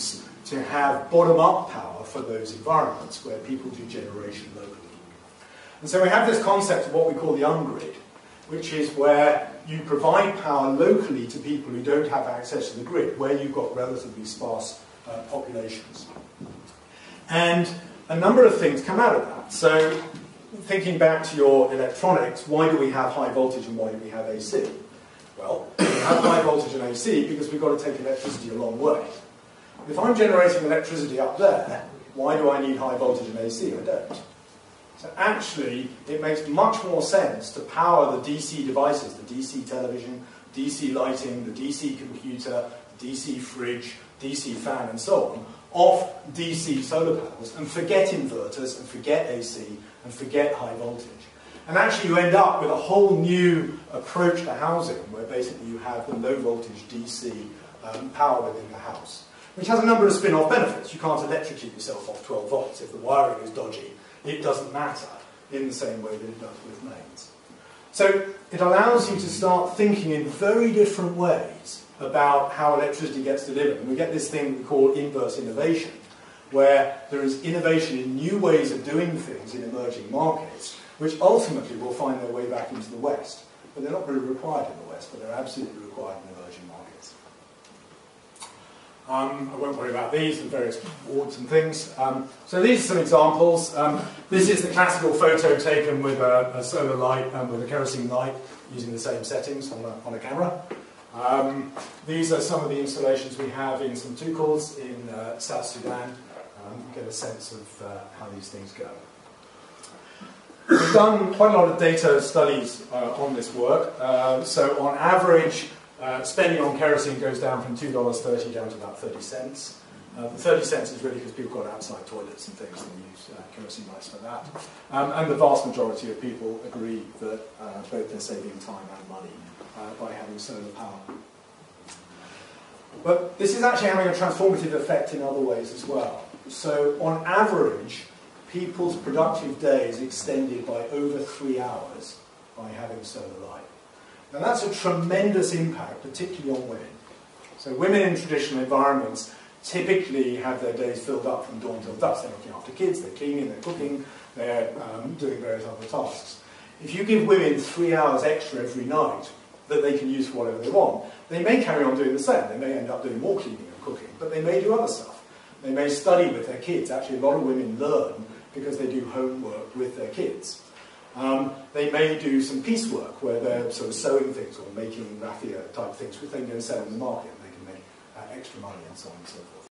use to have bottom-up power for those environments where people do generation locally. And so we have this concept of what we call the ungrid, which is where you provide power locally to people who don't have access to the grid, where you've got relatively sparse populations. And a number of things come out of that. So thinking back to your electronics, why do we have high voltage and why do we have AC? Well, we have high voltage and AC because we've got to take electricity a long way. If I'm generating electricity up there, why do I need high voltage and AC? I don't. So actually, it makes much more sense to power the DC devices, the DC television, DC lighting, the DC computer, DC fridge, DC fan, and so on, off DC solar panels, and forget inverters, and forget AC, and forget high voltage. And actually you end up with a whole new approach to housing, where basically you have the low voltage DC power within the house, which has a number of spin-off benefits. You can't electrocute yourself off 12 volts. If the wiring is dodgy, it doesn't matter in the same way that it does with mains. So it allows you to start thinking in very different ways about how electricity gets delivered. And we get this thing we call inverse innovation, where there is innovation in new ways of doing things in emerging markets, which ultimately will find their way back into the West. But they're not really required in the West, but they're absolutely required in emerging markets. I won't worry about these and various awards and things. So these are some examples. This is the classical photo taken with a solar light and with a kerosene light using the same settings on a camera. These are some of the installations we have in some tukals in South Sudan. Get a sense of how these things go. We've done quite a lot of data studies on this work. So on average, spending on kerosene goes down from $2.30 down to about 30 cents. The 30 cents is really because people got outside toilets and things and use kerosene lights for that. And the vast majority of people agree that both they're saving time and money by having solar power. But this is actually having a transformative effect in other ways as well. So on average, people's productive day is extended by over 3 hours by having solar light. Now that's a tremendous impact, particularly on women. So women in traditional environments typically have their days filled up from dawn till dusk. They're looking after kids, they're cleaning, they're cooking, they're doing various other tasks. If you give women 3 hours extra every night that they can use for whatever they want, they may carry on doing the same. They may end up doing more cleaning and cooking, but they may do other stuff. They may study with their kids. Actually, a lot of women learn because they do homework with their kids. They may do some piecework where they're sort of sewing things or making raffia type things, which they can go and sell in the market and they can make extra money and so on and so forth.